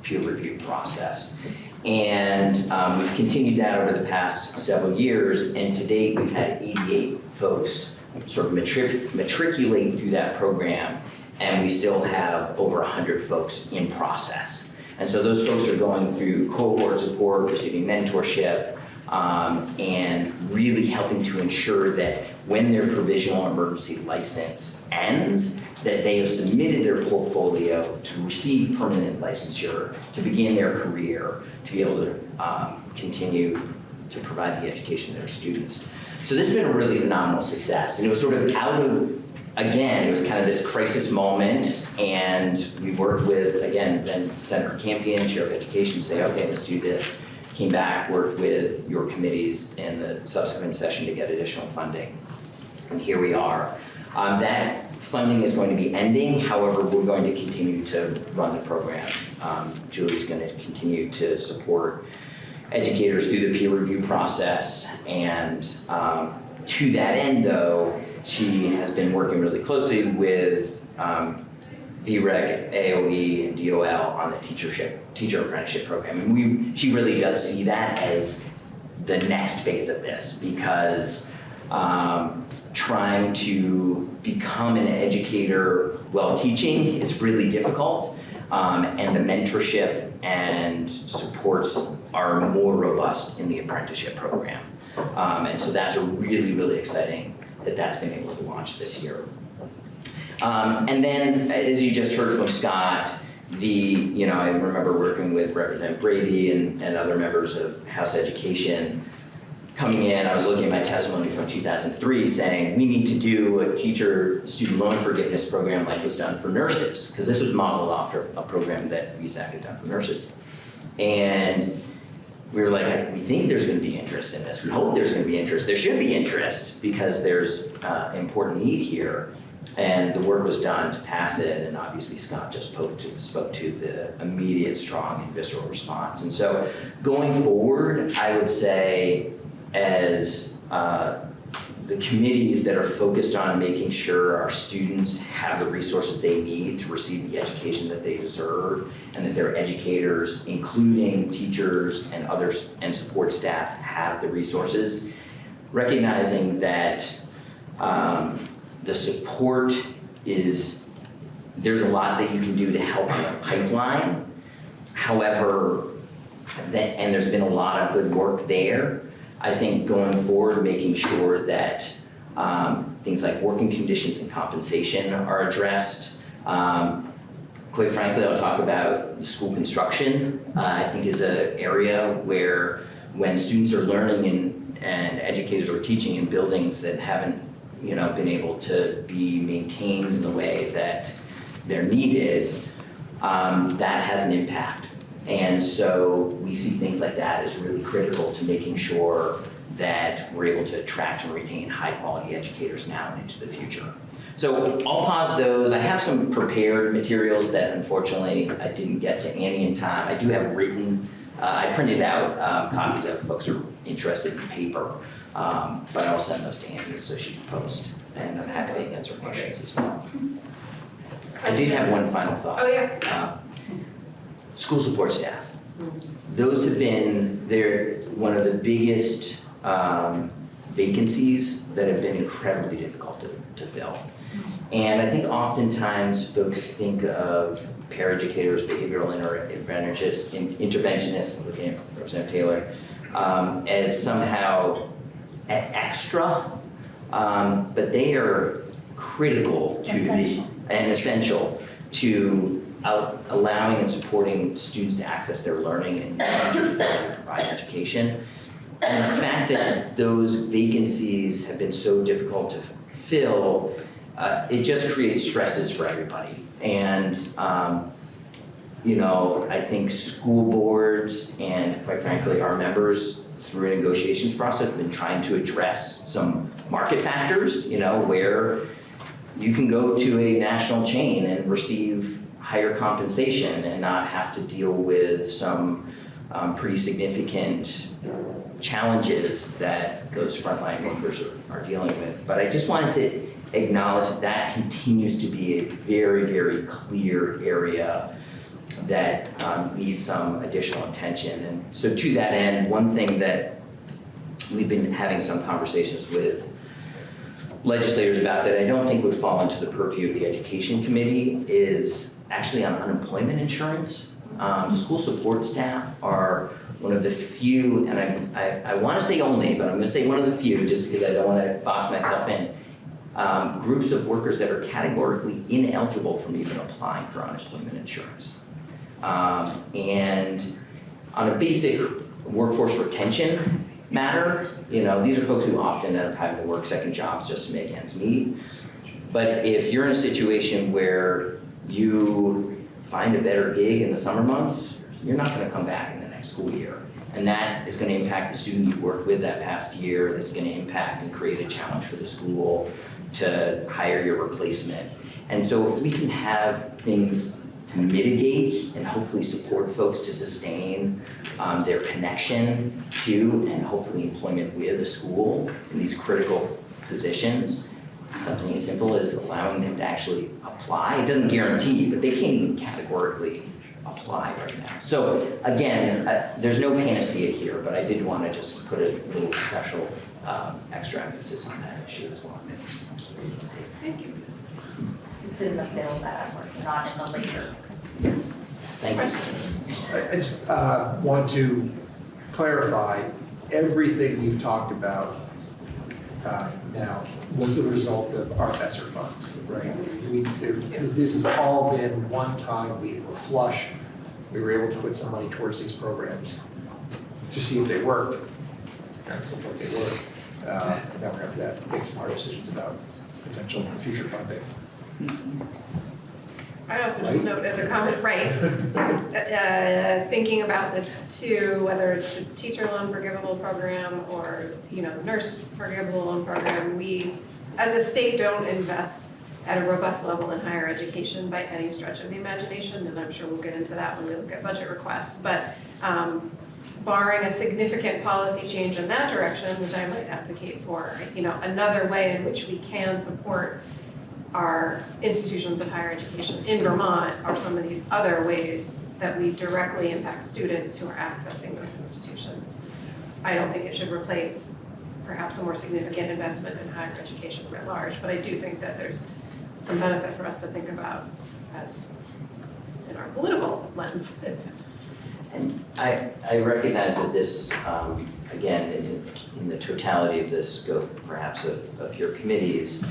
peer review process. And we've continued that over the past several years, and to date we've had 88 folks sort of matriculate through that program, and we still have over 100 folks in process. And so those folks are going through cohort support, receiving mentorship, and really helping to ensure that when their provisional emergency license ends, that they have submitted their portfolio to receive permanent licensure, to begin their career, to be able to continue to provide the education to their students. So this has been a really phenomenal success. And it was sort of out of, again, it was kind of this crisis moment, and we worked with, again, then Senator Campion, Chair of Education, to say, okay, let's do this. Came back, worked with your committees in the subsequent session to get additional funding. And here we are. That funding is going to be ending. However, we're going to continue to run the program. Julie's going to continue to support educators through the peer review process. And to that end, though, she has been working really closely with VREC, AOE, and DOL on the teacher apprenticeship program. And she really does see that as the next phase of this, because trying to become an educator while teaching is really difficult, and the mentorship and supports are more robust in the apprenticeship program. And so that's a really, really exciting that that's been able to launch this year. And then, as you just heard from Scott, I remember working with Representative Brady and other members of House Education coming in. I was looking at my testimony from 2003 saying we need to do a teacher student loan forgiveness program like was done for nurses, because this was modeled after a program that VSAC had done for nurses. And we were like, we think there's going to be interest in this. We hope there's going to be interest. There should be interest because there's important need here. And the work was done to pass it, and obviously Scott just spoke to the immediate, strong, and visceral response. And so going forward, I would say as the committees that are focused on making sure our students have the resources they need to receive the education that they deserve, and that their educators, including teachers and others and support staff, have the resources, recognizing that the support there's a lot that you can do to help in the pipeline. However, and there's been a lot of good work there. I think going forward, making sure that things like working conditions and compensation are addressed. Quite frankly, I'll talk about school construction, I think is an area where when students are learning and educators are teaching in buildings that haven't been able to be maintained in the way that they're needed, that has an impact. And so we see things like that as really critical to making sure that we're able to attract and retain high quality educators now and into the future. So I'll pause those. I have some prepared materials that unfortunately I didn't get to Annie in time. I do have written, I printed out copies of folks who are interested in paper. But I'll send those to Annie so she can post, and I'm happy to answer questions as well. I did have one final thought. Oh, yeah. School support staff. Those have been, they're one of the biggest vacancies that have been incredibly difficult to fill. And I think oftentimes folks think of paraeducators, behavioral interventionists, looking at Representative Taylor, as somehow extra, but they are critical to essential to allowing and supporting students to access their learning and teachers to provide education. and the fact that those vacancies have been so difficult to fill, it just creates stresses for everybody. And, I think school boards and quite frankly, our members through a negotiations process have been trying to address some market factors, where you can go to a national chain and receive higher compensation and not have to deal with some pretty significant challenges that those frontline workers are dealing with. But I just wanted to acknowledge that continues to be a very, very clear area that needs some additional attention. And so to that end, one thing that we've been having some conversations with legislators about that I don't think would fall into the purview of the Education Committee is actually on unemployment insurance. School support staff are one of the few, and I want to say only, but I'm going to say one of the few just because I don't want to box myself in, groups of workers that are categorically ineligible from even applying for unemployment insurance. And on a basic workforce retention matter, these are folks who often end up having to work second jobs just to make ends meet. But if you're in a situation where you find a better gig in the summer months, you're not going to come back in the next school year. And that is going to impact the student you worked with that past year. That's going to impact and create a challenge for the school to hire your replacement. And so if we can have things to mitigate and hopefully support folks to sustain their connection to and hopefully employment with a school in these critical positions, something as simple as allowing them to actually apply. It doesn't guarantee, but they can't even categorically apply right now. So again, there's no panacea here, but I did want to just put a little special extra emphasis on that issue as well. Thank you. It's in the bill that I'm working on in the later. Yes. Thank you. I just want to clarify, everything we've talked about now was the result of our ESSER funds, right? This has all been one time, we were flush, we were able to put some money towards these programs to see if they work. And it seems like they work. Now we're going to have to make some hard decisions about potential future funding. I also just note as a comment, right, thinking about this too, whether it's the teacher loan forgivable program or, the nurse forgivable loan program, we, as a state, don't invest at a robust level in higher education by any stretch of the imagination, and I'm sure we'll get into that when we look at budget requests. But barring a significant policy change in that direction, which I might advocate for, another way in which we can support our institutions of higher education in Vermont are some of these other ways that we directly impact students who are accessing those institutions. I don't think it should replace perhaps a more significant investment in higher education writ large, but I do think that there's some benefit for us to think about as in our political lens. And I recognize that this, again, isn't in the totality of the scope, perhaps, of your committees.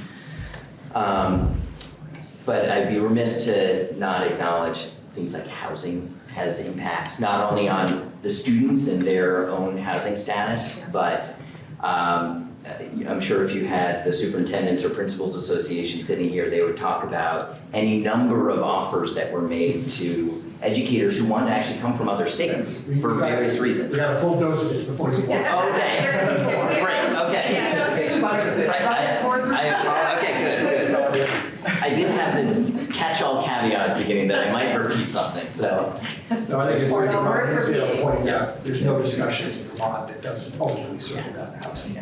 But I'd be remiss to not acknowledge things like housing has impacts, not only on the students and their own housing status, but I'm sure if you had the Superintendents or Principals Association sitting here, they would talk about any number of offers that were made to educators who wanted to actually come from other states for various reasons. We got a full dose of it before you walk. Okay, great, okay. Okay, good. I did have the catch-all caveat at the beginning that I might repeat something, so. No, I think it's Or no word for me. pointing out, there's no discussion in Vermont that doesn't ultimately circle down to housing.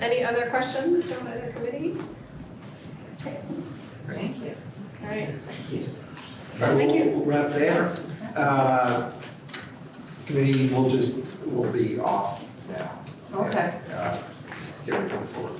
Any other questions from either committee? Thank you. All right. Thank you. We'll wrap there. Committee will be off now. Okay. Get everything forward.